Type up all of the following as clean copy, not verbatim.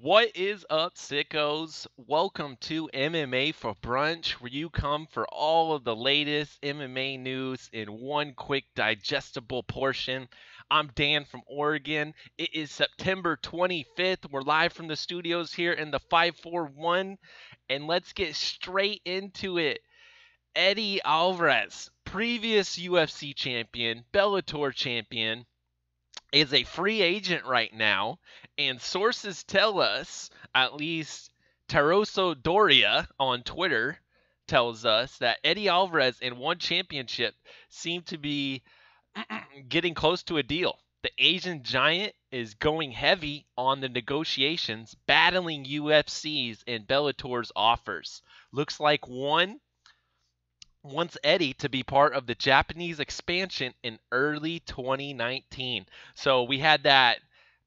What is up, sickos? Welcome to MMA for Brunch, where you come for all of the latest MMA news in one quick digestible portion. I'm Dan from Oregon. It is September 25th. We're live from the studios here in the 541, and let's get straight into it. Eddie Alvarez, previous UFC champion, Bellator champion, is a free agent right now, and sources tell us, at least Taroso Doria on Twitter tells us, that Eddie Alvarez and one championship seem to be getting close to a deal. The Asian giant is going heavy on the negotiations, battling UFC's and Bellator's offers. Looks like one wants Eddie to be part of the Japanese expansion in early 2019. So we had that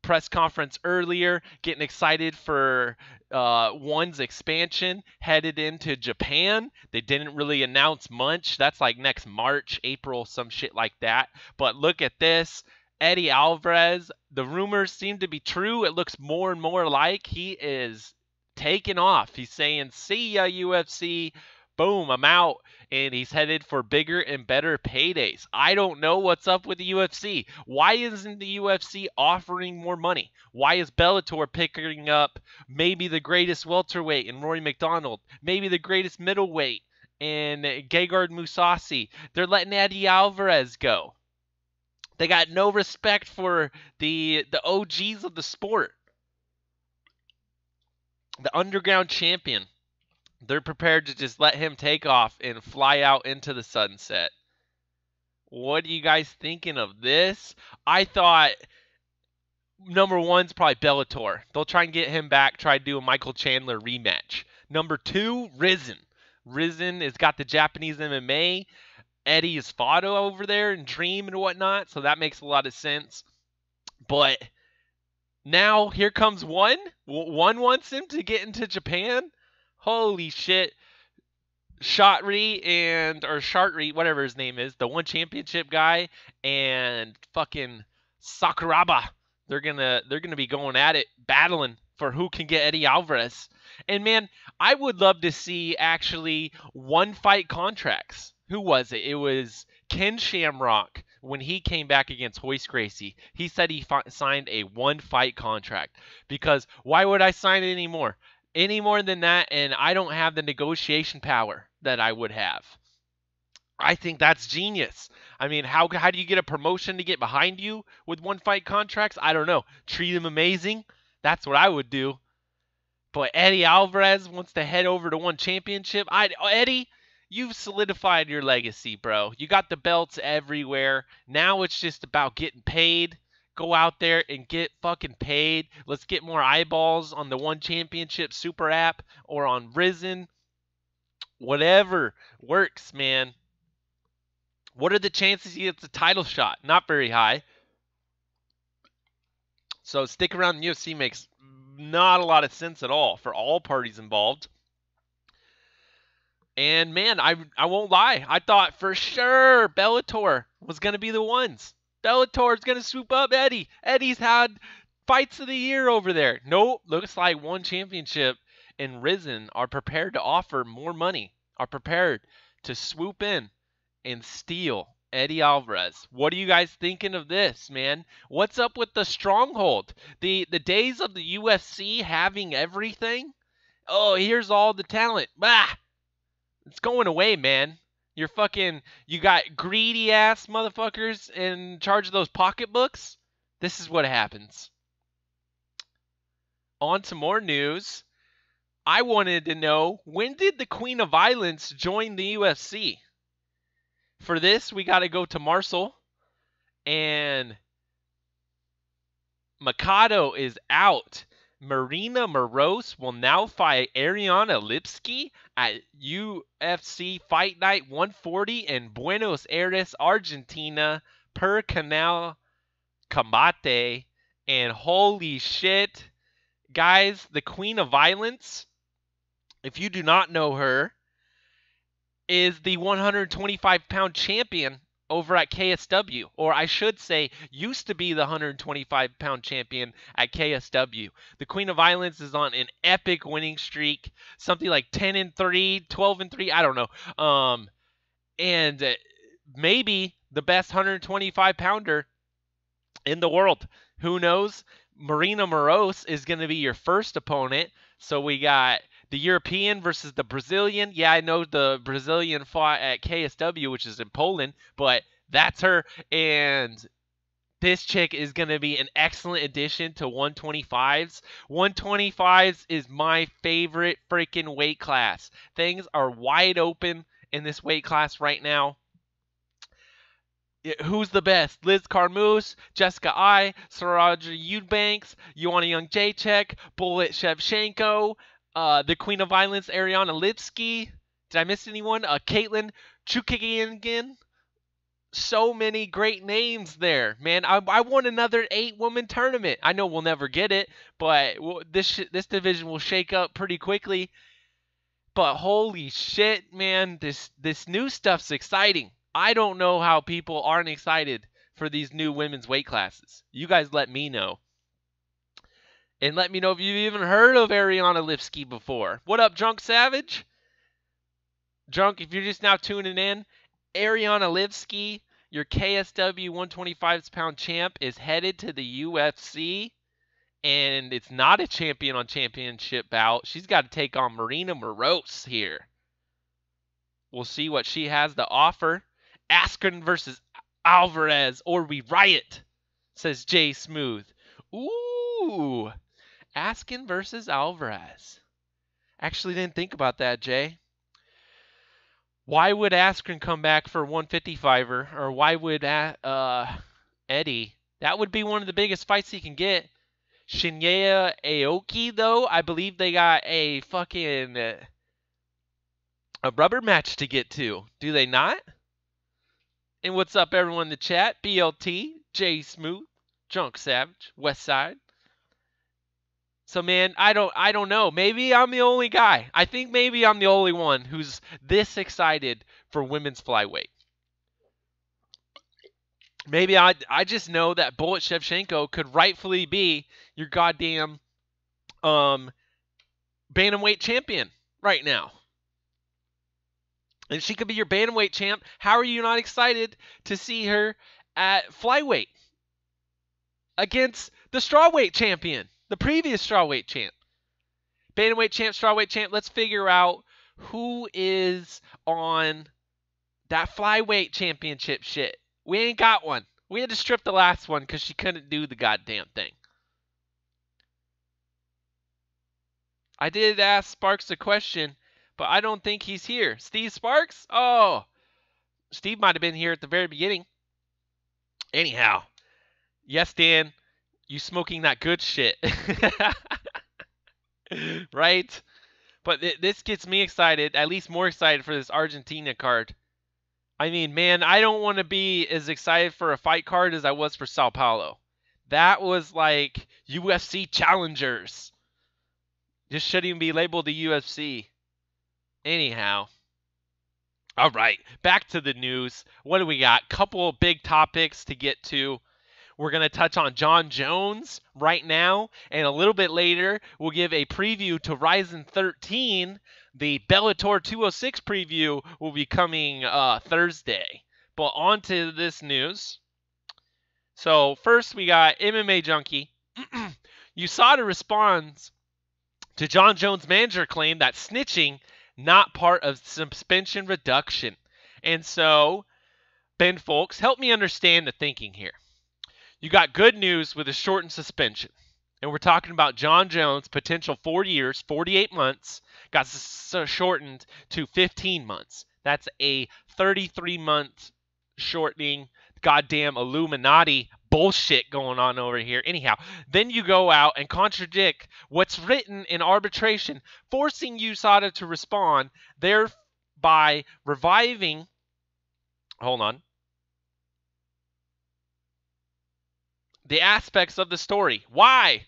press conference earlier, getting excited for One's expansion headed into Japan. They didn't really announce much. That's like next March, April, some shit like that. But look at this. Eddie Alvarez, the rumors seem to be true. It looks more and more like he is taking off. He's saying, see ya, UFC. Boom, I'm out. And he's headed for bigger and better paydays. I don't know what's up with the UFC. Why isn't the UFC offering more money? Why is Bellator picking up maybe the greatest welterweight in Rory McDonald, maybe the greatest middleweight in Gegard Mousasi? They're letting Eddie Alvarez go. They got no respect for the OGs of the sport. The underground champion. They're prepared to just let him take off and fly out into the sunset. What are you guys thinking of this? I thought number one's probably Bellator. They'll try and get him back, try to do a Michael Chandler rematch. Number two, Risen. Risen has got the Japanese MMA. Eddie is fought over there and Dream and whatnot, so that makes a lot of sense. But now here comes one. One wants him to get into Japan. Holy shit. Shartry, whatever his name is, the one championship guy, and fucking Sakuraba. They're gonna be going at it, battling for who can get Eddie Alvarez. And man, I would love to see actually one fight contracts. Who was it? It was Ken Shamrock when he came back against Hoist Gracie. He said he signed a one fight contract because why would I sign it anymore? Any more than that, and I don't have the negotiation power that I would have. I think that's genius. I mean, how do you get a promotion to get behind you with one fight contracts? I don't know. Treat him amazing. That's what I would do. But Eddie Alvarez wants to head over to one championship. Eddie, you've solidified your legacy, bro. You got the belts everywhere. Now it's just about getting paid. Go out there and get fucking paid. Let's get more eyeballs on the One Championship Super app or on Risen. Whatever works, man. What are the chances he gets a title shot? Not very high. So stick around the UFC makes not a lot of sense at all for all parties involved. And man, I won't lie. I thought for sure Bellator was going to be the ones. Bellator's going to swoop up Eddie. Eddie's had fights of the year over there. Nope. Looks like One Championship and Risen are prepared to offer more money, are prepared to swoop in and steal Eddie Alvarez. What are you guys thinking of this, man? What's up with the stronghold? The days of the UFC having everything? Oh, here's all the talent. Bah! It's going away, man. You got greedy ass motherfuckers in charge of those pocketbooks. This is what happens. On to more news. I wanted to know, when did the Queen of Violence join the UFC? For this, we got to go to Marcel. And Mikado is out. Marina Moroz will now fight Ariana Lipski at UFC Fight Night 140 in Buenos Aires, Argentina, per Canal Combate. And holy shit, guys, the Queen of Violence, if you do not know her, is the 125-pound champion over at KSW, or I should say, used to be the 125-pound champion at KSW. The Queen of Islands is on an epic winning streak, something like 10-3, 12-3, I don't know. And maybe the best 125-pounder in the world. Who knows? Marina Moroz is going to be your first opponent. So we got the European versus the Brazilian. Yeah, I know the Brazilian fought at KSW, which is in Poland, but that's her. And this chick is going to be an excellent addition to 125s. 125s is my favorite freaking weight class. Things are wide open in this weight class right now. Who's the best? Liz Carmouche, Jessica I, Saraja Eubanks, Joanna Jędrzejczyk, Bullet Shevchenko, the Queen of Islands, Ariana Lipski. Did I miss anyone? Caitlin Chukagian. So many great names there, man. I want another 8-woman tournament. I know we'll never get it, but this division will shake up pretty quickly. But holy shit, man, this new stuff's exciting. I don't know how people aren't excited for these new women's weight classes. You guys let me know. And let me know if you've even heard of Ariana Lipski before. What up, Drunk Savage? Drunk, if you're just now tuning in, Ariana Lipski, your KSW 125-pound champ, is headed to the UFC. And it's not a champion on championship bout. She's got to take on Marina Moroz here. We'll see what she has to offer. Askren versus Alvarez, or we riot, says Jay Smooth. Ooh, Askren versus Alvarez. Actually didn't think about that, Jay. Why would Askren come back for 155er, or why would Eddie? That would be one of the biggest fights he can get. Shinya Aoki, though, I believe they got a fucking a rubber match to get to. Do they not? And what's up, everyone in the chat? BLT, J Smooth, Drunk Savage, Westside. So, man, I don't know. Maybe I'm the only guy. I think maybe I'm the only one who's this excited for women's flyweight. Maybe I just know that Bullet Shevchenko could rightfully be your goddamn bantamweight champion right now. And she could be your bantamweight champ. How are you not excited to see her at flyweight against the strawweight champion, the previous strawweight champ? Bantamweight champ, strawweight champ. Let's figure out who is on that flyweight championship shit. We ain't got one. We had to strip the last one because she couldn't do the goddamn thing. I did ask Sparks a question, but I don't think he's here. Steve Sparks? Oh, Steve might have been here at the very beginning. Anyhow, yes, Dan, you smoking that good shit. Right? But this gets me excited, at least more excited for this Argentina card. I mean, man, I don't want to be as excited for a fight card as I was for Sao Paulo. That was like UFC challengers. Just shouldn't even be labeled the UFC. Anyhow. All right, back to the news. What do we got? Couple of big topics to get to. We're going to touch on Jon Jones right now, and a little bit later, we'll give a preview to Ryzen 13. The Bellator 206 preview will be coming Thursday. But on to this news. So first, we got MMA Junkie. USADA responds to Jon Jones' manager claim that snitching not part of suspension reduction. And so, Ben Folks, help me understand the thinking here. You got good news with a shortened suspension. And we're talking about Jon Jones' potential 4 years, 48 months, got shortened to 15 months. That's a 33-month shortening. Goddamn Illuminati bullshit going on over here. Anyhow, then you go out and contradict what's written in arbitration, forcing USADA to respond, thereby reviving. Hold on. The aspects of the story. Why?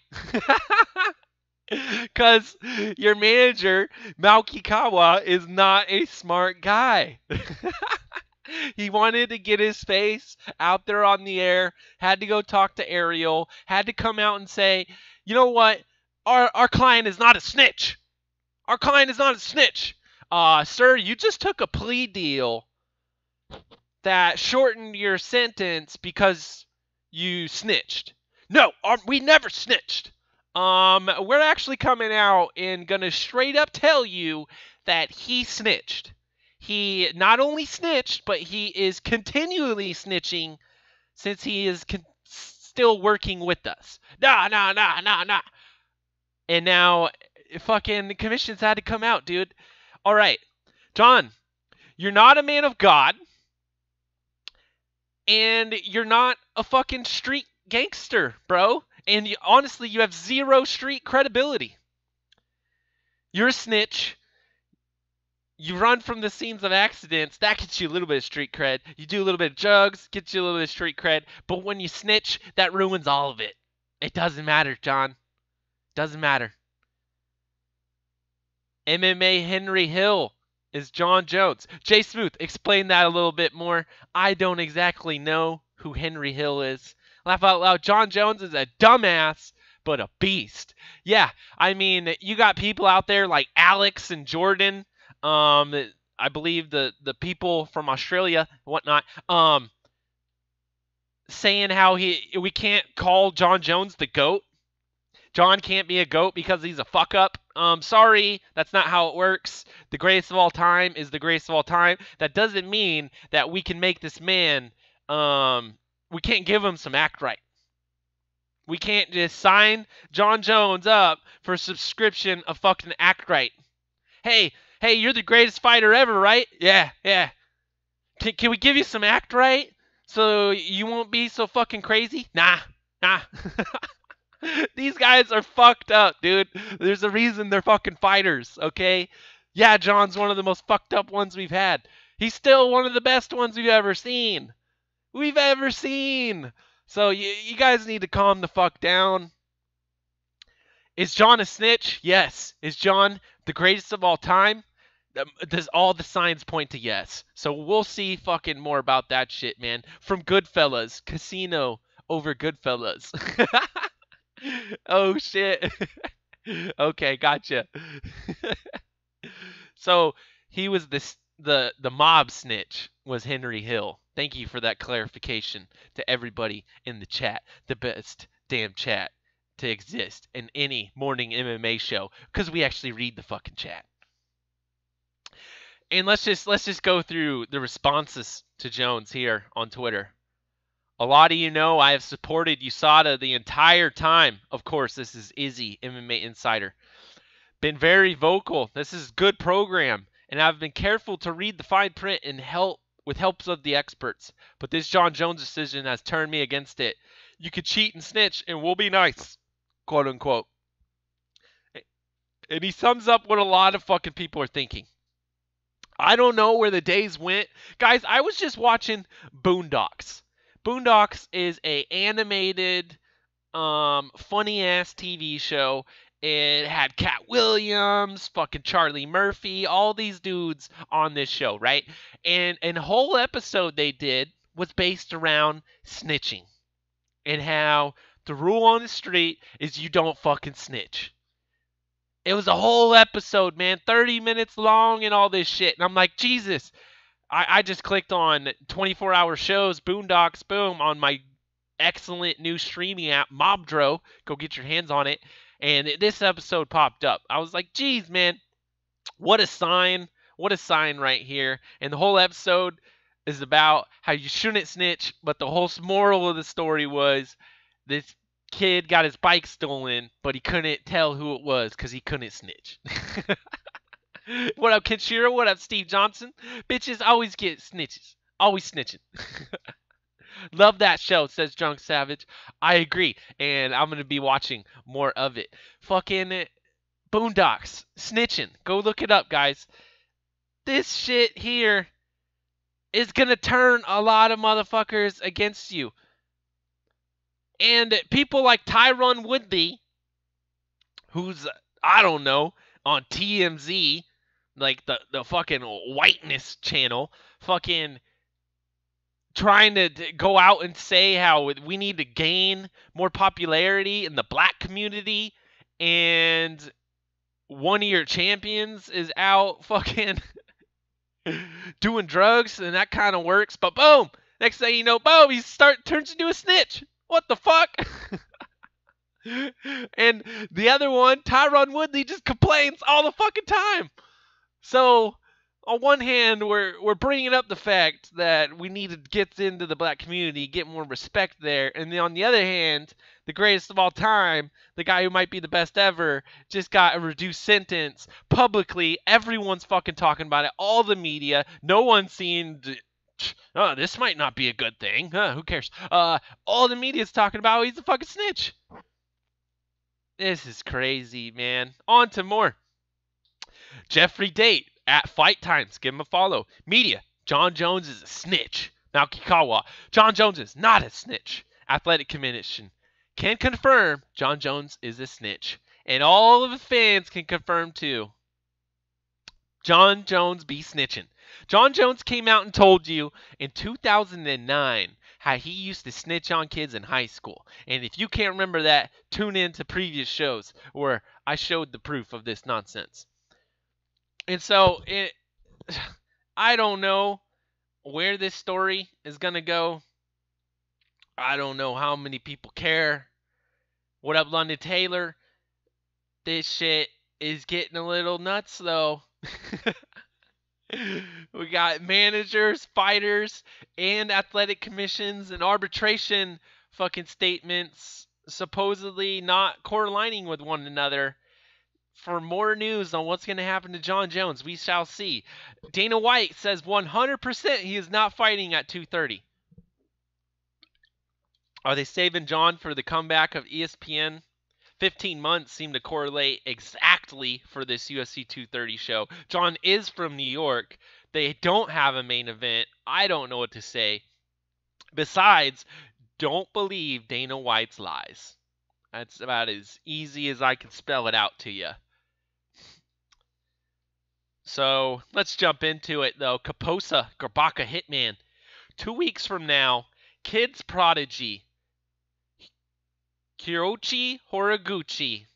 Because your manager, Malki Kawa, is not a smart guy. He wanted to get his face out there on the air, had to go talk to Ariel, had to come out and say, you know what? Our client is not a snitch. Our client is not a snitch. Sir, you just took a plea deal that shortened your sentence because you snitched. No, we never snitched. We're actually coming out and gonna straight up tell you that he snitched. He not only snitched, but he is continually snitching since he is still working with us. Nah. And now, fucking the commissions had to come out, dude. All right, John, you're not a man of God, and you're not a fucking street gangster, bro. And honestly, you have zero street credibility. You're a snitch. You run from the scenes of accidents. That gets you a little bit of street cred. You do a little bit of drugs, gets you a little bit of street cred. But when you snitch, that ruins all of it. It doesn't matter, John. Doesn't matter. MMA Henry Hill is John Jones. Jay Smooth, explain that a little bit more. I don't exactly know who Henry Hill is. Laugh out loud. John Jones is a dumbass, but a beast. Yeah, I mean, you got people out there like Alex and Jordan. I believe the people from Australia, whatnot, saying how we can't call John Jones the GOAT. John can't be a GOAT because he's a fuck up. Sorry, that's not how it works. The greatest of all time is the greatest of all time. That doesn't mean that we can make this man, we can't give him some act right. We can't just sign John Jones up for a subscription of fucking act right. Hey, you're the greatest fighter ever, right? Yeah. Can we give you some act right so you won't be so fucking crazy? Nah. These guys are fucked up, dude. There's a reason they're fucking fighters, okay? Yeah, John's one of the most fucked up ones we've had. He's still one of the best ones we've ever seen. So you guys need to calm the fuck down. Is John a snitch? Yes. Is John the greatest of all time? Does all the signs point to yes? So we'll see fucking more about that shit, man. From Goodfellas, Casino over Goodfellas. Oh shit. Okay, gotcha. So he was the mob snitch was Henry Hill. Thank you for that clarification to everybody in the chat. The best damn chat to exist in any morning MMA show, because we actually read the fucking chat. And let's just go through the responses to Jones here on Twitter. A lot of you know I have supported USADA the entire time. Of course, this is Izzy, MMA Insider. Been very vocal. This is good program, and I've been careful to read the fine print and with helps of the experts. But this John Jones decision has turned me against it. You could cheat and snitch, and we'll be nice, quote unquote. And he sums up what a lot of fucking people are thinking. I don't know where the days went. Guys, I was just watching Boondocks. Boondocks is a animated, funny-ass TV show. It had Cat Williams, fucking Charlie Murphy, all these dudes on this show, right? And a whole episode they did was based around snitching. And how the rule on the street is you don't fucking snitch. It was a whole episode, man, 30 minutes long and all this shit. And I'm like, Jesus. I just clicked on 24-hour shows, Boondocks, boom, on my excellent new streaming app, Mobdro. Go get your hands on it. And this episode popped up. I was like, geez, man, what a sign. What a sign right here. And the whole episode is about how you shouldn't snitch, but the whole moral of the story was this kid got his bike stolen, but he couldn't tell who it was because he couldn't snitch. What up, Kenshiro? What up, Steve Johnson? Bitches always get snitches. Always snitching. Love that show, says Drunk Savage. I agree, and I'm going to be watching more of it. Fucking Boondocks. Snitching. Go look it up, guys. This shit here is going to turn a lot of motherfuckers against you. And people like Tyron Woodley, who's, I don't know, on TMZ, like the fucking whiteness channel, fucking trying to go out and say how we need to gain more popularity in the black community, and one of your champions is out fucking doing drugs, and that kind of works. But boom, next thing you know, boom, turns into a snitch. What the fuck? And the other one, Tyron Woodley, just complains all the fucking time. So on one hand, we're bringing up the fact that we need to get into the black community, get more respect there, and then on the other hand, the greatest of all time, the guy who might be the best ever, just got a reduced sentence publicly. Everyone's fucking talking about it. All the media. No one's seen. Oh, this might not be a good thing. Who cares? All the media's talking about he's a fucking snitch. This is crazy, man. On to more. Jeffrey Date at Fight Times. Give him a follow. Media. John Jones is a snitch. Naoki Kawa. John Jones is not a snitch. Athletic Commission can confirm John Jones is a snitch. And all of the fans can confirm too. John Jones be snitching. John Jones came out and told you in 2009 how he used to snitch on kids in high school. And if you can't remember that, tune in to previous shows where I showed the proof of this nonsense. And so I don't know where this story is going to go. I don't know how many people care. What up, London Taylor? This shit is getting a little nuts, though. We got managers, fighters, and athletic commissions and arbitration fucking statements supposedly not correlating with one another. For more news on what's going to happen to John Jones, we shall see. Dana White says 100% he is not fighting at 230. Are they saving John for the comeback of ESPN? 15 months seem to correlate exactly for this UFC 230 show. John is from New York. They don't have a main event. I don't know what to say. Besides, don't believe Dana White's lies. That's about as easy as I can spell it out to you. So let's jump into it, though. Kaposa Garbaka Hitman. 2 weeks from now, kids prodigy Kyoichi Horiguchi,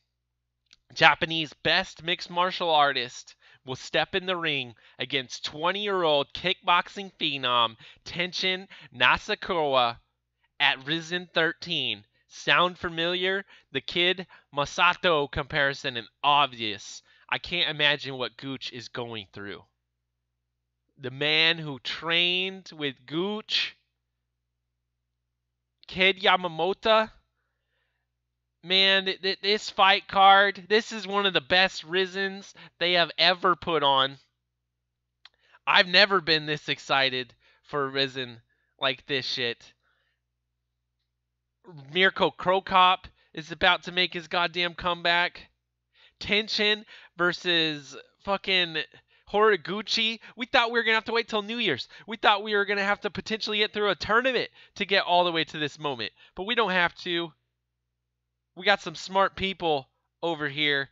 Japanese best mixed martial artist, will step in the ring against 20-year-old kickboxing phenom Tenshin Nasukawa at Risen 13. Sound familiar? The Kid Masato comparison is obvious. I can't imagine what Gooch is going through. The man who trained with Gooch, Kid Yamamoto. Man, this fight card, this is one of the best Risens they have ever put on. I've never been this excited for a Risen like this shit. Mirko Krokop is about to make his goddamn comeback. Tenshin versus fucking Horiguchi. We thought we were going to have to wait till New Year's. We thought we were going to have to potentially get through a tournament to get all the way to this moment. But we don't have to. We got some smart people over here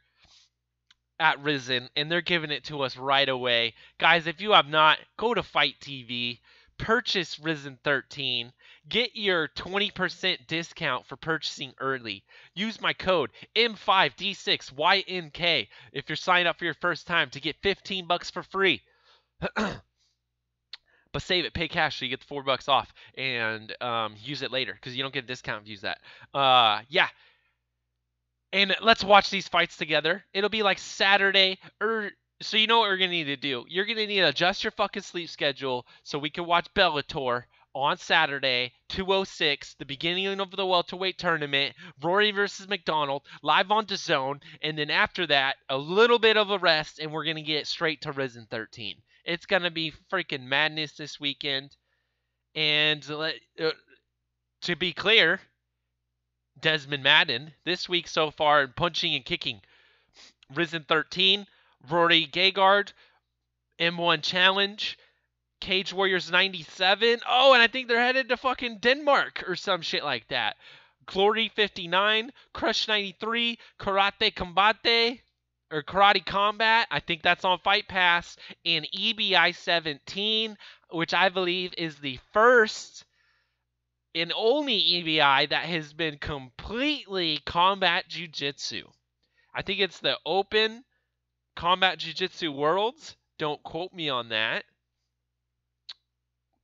at Risen, and they're giving it to us right away. Guys, if you have not, go to Fight TV, purchase Risen 13, get your 20% discount for purchasing early. Use my code M5D6YNK if you're signed up for your first time to get $15 for free. But save it, pay cash so you get the $4 off, and use it later because you don't get a discount if you use that. Yeah. And let's watch these fights together. It'll be like Saturday. So you know what we're going to need to do. You're going to need to adjust your fucking sleep schedule so we can watch Bellator on Saturday, 206, the beginning of the welterweight tournament, Rory versus McDonald, live on DAZN. And then after that, a little bit of a rest, and we're going to get straight to Risen 13. It's going to be freaking madness this weekend. And to be clear, Desmond Madden this week so far in punching and kicking. Risen 13, Rory Gegard, M1 Challenge, Cage Warriors 97. Oh, and I think they're headed to fucking Denmark or some shit like that. Glory 59, Crush 93, Karate Combate. or Karate Combat. I think that's on Fight Pass. And EBI 17, which I believe is the first and only EBI that has been completely combat jiu-jitsu. I think it's the Open Combat Jiu-Jitsu Worlds. Don't quote me on that.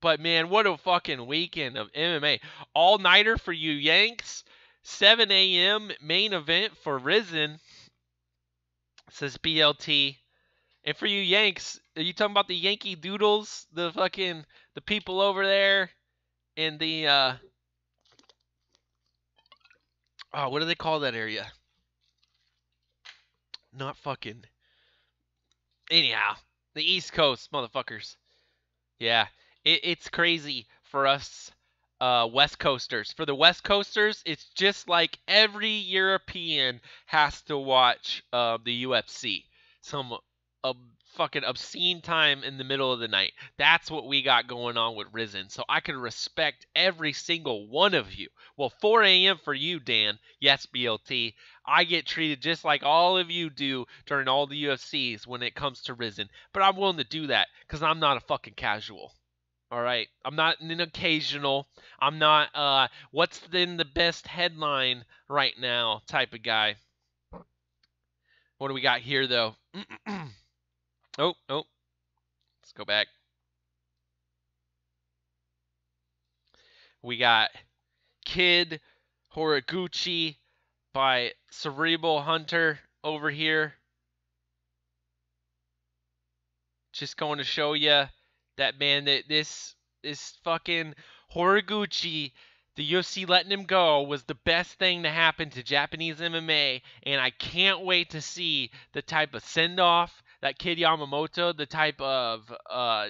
But man, what a fucking weekend of MMA. All-nighter for you Yanks. 7 a.m. main event for Risen, says BLT. And for you Yanks, are you talking about the Yankee Doodles? The people over there in the, what do they call that area? Not fucking. Anyhow, the East Coast, motherfuckers. Yeah, it's crazy for us West Coasters. For the West Coasters, it's just like every European has to watch the UFC. Some fucking obscene time in the middle of the night. That's what we got going on with Risen. So I can respect every single one of you. Well, 4 a.m. for you, Dan. Yes, BLT. I get treated just like all of you do during all the UFCs when it comes to Risen. But I'm willing to do that because I'm not a fucking casual. All right? I'm not an occasional. I'm not what's in the best headline right now type of guy. What do we got here, though? Oh. Let's go back. We got Kid Horiguchi by Cerebral Hunter over here. Just going to show you that, man, that this fucking Horiguchi, the UFC letting him go, was the best thing to happen to Japanese MMA, and I can't wait to see the type of send-off that Kid Yamamoto, the type of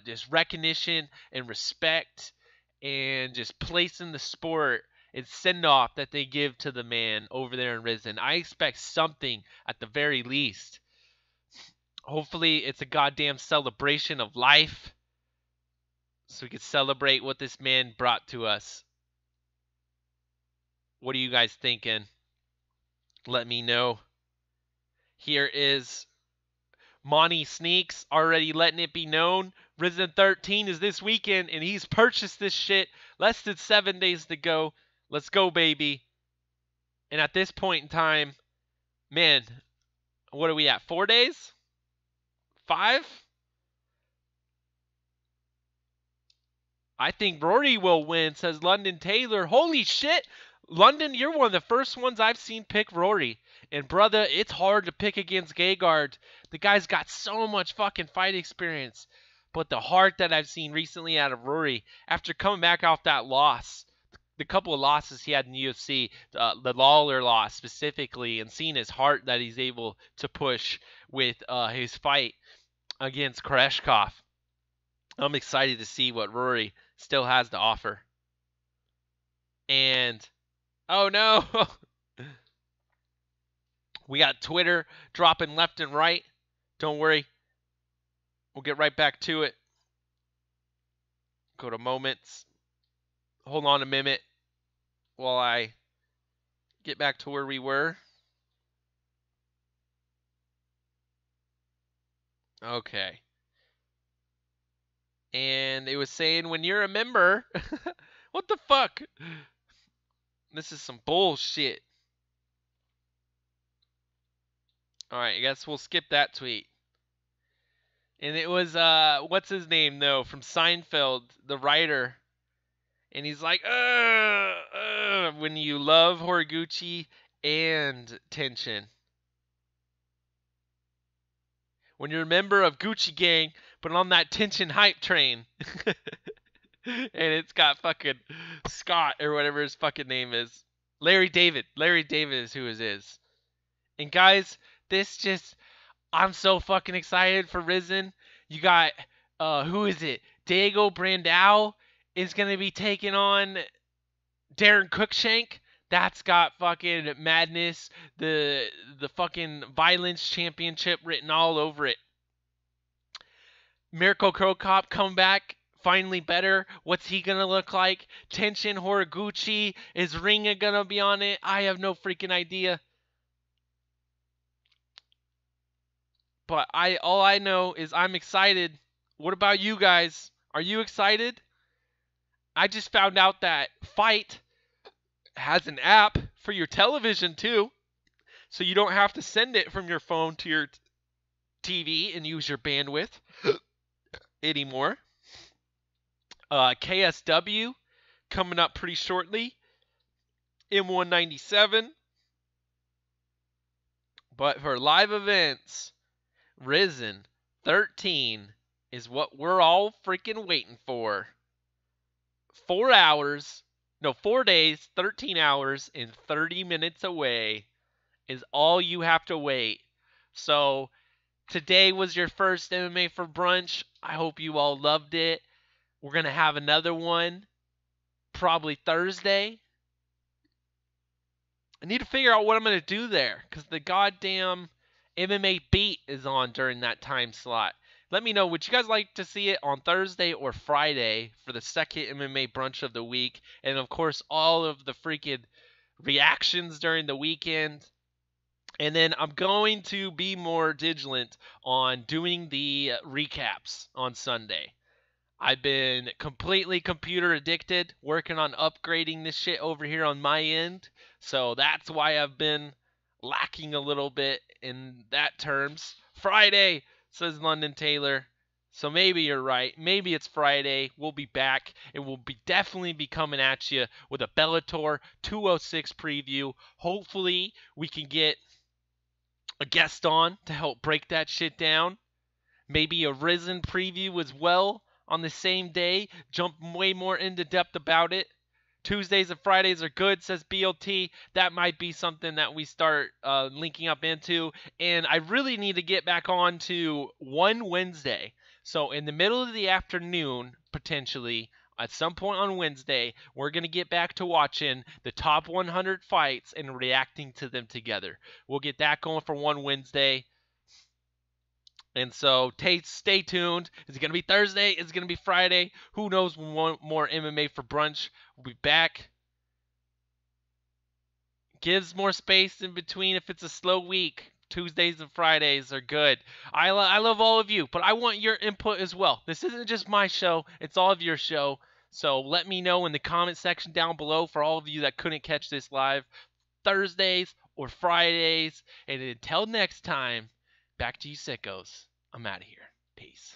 just recognition and respect and just placing the sport and send-off that they give to the man over there in Risen. I expect something at the very least. Hopefully it's a goddamn celebration of life so we can celebrate what this man brought to us. What are you guys thinking? Let me know. Here is Monty Sneaks already letting it be known. Risen 13 is this weekend, and he's purchased this shit. Less than 7 days to go. Let's go, baby. And at this point in time, man, what are we at? 4 days? 5? I think Rory will win, says London Taylor. Holy shit! London, you're one of the first ones I've seen pick Rory. And brother, it's hard to pick against Gegard. The guy's got so much fucking fight experience. But the heart that I've seen recently out of Rory, after coming back off that loss, the couple of losses he had in the UFC, the Lawler loss specifically, and seeing his heart that he's able to push with his fight against Koreshkov. I'm excited to see what Rory still has to offer. And, oh no, we got Twitter dropping left and right. Don't worry, we'll get right back to it. Go to moments. Hold on a minute while I get back to where we were. Okay. And it was saying when you're a member, what the fuck? This is some bullshit. Alright, I guess we'll skip that tweet. And it was, what's his name, though, from Seinfeld, the writer. And he's like, when you love Horiguchi and Tenshin. When you're a member of Gucci Gang, but on that Tenshin hype train. And it's got fucking Scott, or whatever his fucking name is. Larry David. Larry David is who it is. And guys, this just... I'm so fucking excited for Risen. You got, who is it? Diego Brandao is going to be taking on Darren Cruikshank. That's got fucking madness, the fucking violence championship written all over it. Mirko Cro Cop come back, finally better. What's he going to look like? Tenshin Horiguchi, is Ringa going to be on it? I have no freaking idea. But all I know is I'm excited. What about you guys? Are you excited? I just found out that Fight has an app for your television too, so you don't have to send it from your phone to your TV and use your bandwidth anymore. KSW coming up pretty shortly. M197. But for live events, Risen 13 is what we're all freaking waiting for. 4 hours, no, 4 days, 13 hours, and 30 minutes away is all you have to wait. So today was your first MMA for brunch. I hope you all loved it. We're going to have another one probably Thursday. I need to figure out what I'm going to do there because the goddamn MMA Beat is on during that time slot. Let me know, would you guys like to see it on Thursday or Friday for the second MMA brunch of the week? And of course, all of the freaking reactions during the weekend. And then I'm going to be more vigilant on doing the recaps on Sunday. I've been completely computer addicted, working on upgrading this shit over here on my end. So that's why I've been lacking a little bit in that terms. Friday, says London Taylor. So maybe you're right. Maybe it's Friday. We'll be back, and we'll definitely be coming at you with a Bellator 206 preview. Hopefully, we can get a guest on to help break that shit down. Maybe a Risen preview as well on the same day. Jump way more into depth about it. Tuesdays and Fridays are good, says BLT. That might be something that we start linking up into. And I really need to get back on to one Wednesday. So in the middle of the afternoon, potentially, at some point on Wednesday, we're going to get back to watching the top 100 fights and reacting to them together. We'll get that going for one Wednesday. And so stay tuned. Is it going to be Thursday? Is it going to be Friday? Who knows when more MMA for brunch will be back. Gives more space in between if it's a slow week. Tuesdays and Fridays are good. I love all of you, but I want your input as well. This isn't just my show. It's all of your show. So let me know in the comment section down below for all of you that couldn't catch this live. Thursdays or Fridays. And until next time, back to you sickos. I'm out of here. Peace.